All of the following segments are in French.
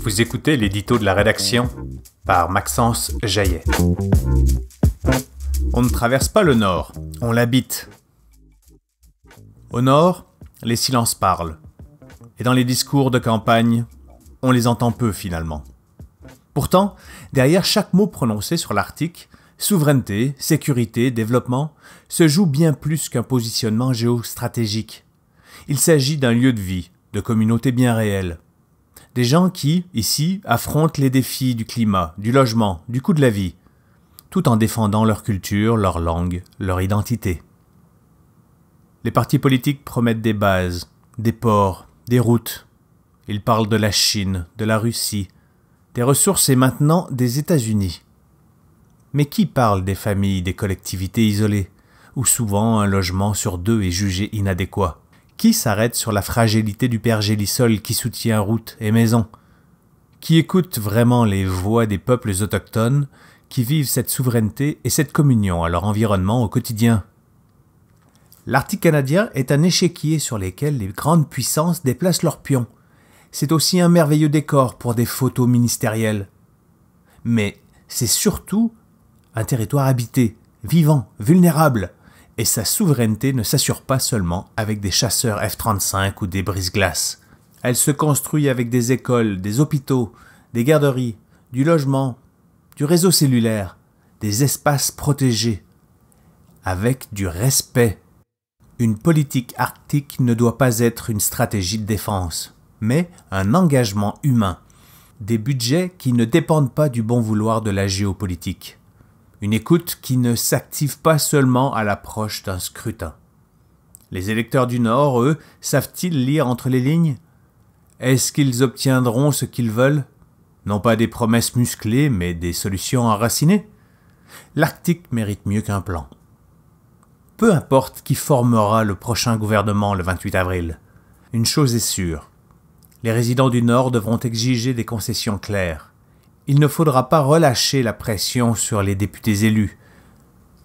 Vous écoutez l'édito de la rédaction par Maxence Jaillet. On ne traverse pas le Nord, on l'habite. Au Nord, les silences parlent. Et dans les discours de campagne, on les entend peu finalement. Pourtant, derrière chaque mot prononcé sur l'Arctique, souveraineté, sécurité, développement, se joue bien plus qu'un positionnement géostratégique. Il s'agit d'un lieu de vie, de communautés bien réelles. Des gens qui, ici, affrontent les défis du climat, du logement, du coût de la vie, tout en défendant leur culture, leur langue, leur identité. Les partis politiques promettent des bases, des ports, des routes. Ils parlent de la Chine, de la Russie, des ressources et maintenant des États-Unis. Mais qui parle des familles, des collectivités isolées, où souvent un logement sur deux est jugé inadéquat? Qui s'arrête sur la fragilité du pergélisol qui soutient routes et maisons? Qui écoute vraiment les voix des peuples autochtones qui vivent cette souveraineté et cette communion à leur environnement au quotidien? L'Arctique canadien est un échiquier sur lequel les grandes puissances déplacent leurs pions. C'est aussi un merveilleux décor pour des photos ministérielles. Mais c'est surtout un territoire habité, vivant, vulnérable. Et sa souveraineté ne s'assure pas seulement avec des chasseurs F-35 ou des brise-glaces. Elle se construit avec des écoles, des hôpitaux, des garderies, du logement, du réseau cellulaire, des espaces protégés, avec du respect. Une politique arctique ne doit pas être une stratégie de défense, mais un engagement humain, des budgets qui ne dépendent pas du bon vouloir de la géopolitique. Une écoute qui ne s'active pas seulement à l'approche d'un scrutin. Les électeurs du Nord, eux, savent-ils lire entre les lignes? Est-ce qu'ils obtiendront ce qu'ils veulent? Non pas des promesses musclées, mais des solutions enracinées? L'Arctique mérite mieux qu'un plan. Peu importe qui formera le prochain gouvernement le 28 avril. Une chose est sûre. Les résidents du Nord devront exiger des concessions claires. Il ne faudra pas relâcher la pression sur les députés élus.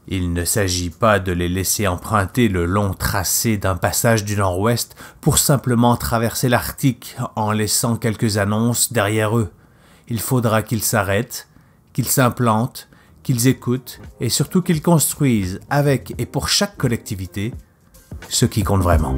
Il ne s'agit pas de les laisser emprunter le long tracé d'un passage du Nord-Ouest pour simplement traverser l'Arctique en laissant quelques annonces derrière eux. Il faudra qu'ils s'arrêtent, qu'ils s'implantent, qu'ils écoutent et surtout qu'ils construisent avec et pour chaque collectivité ce qui compte vraiment.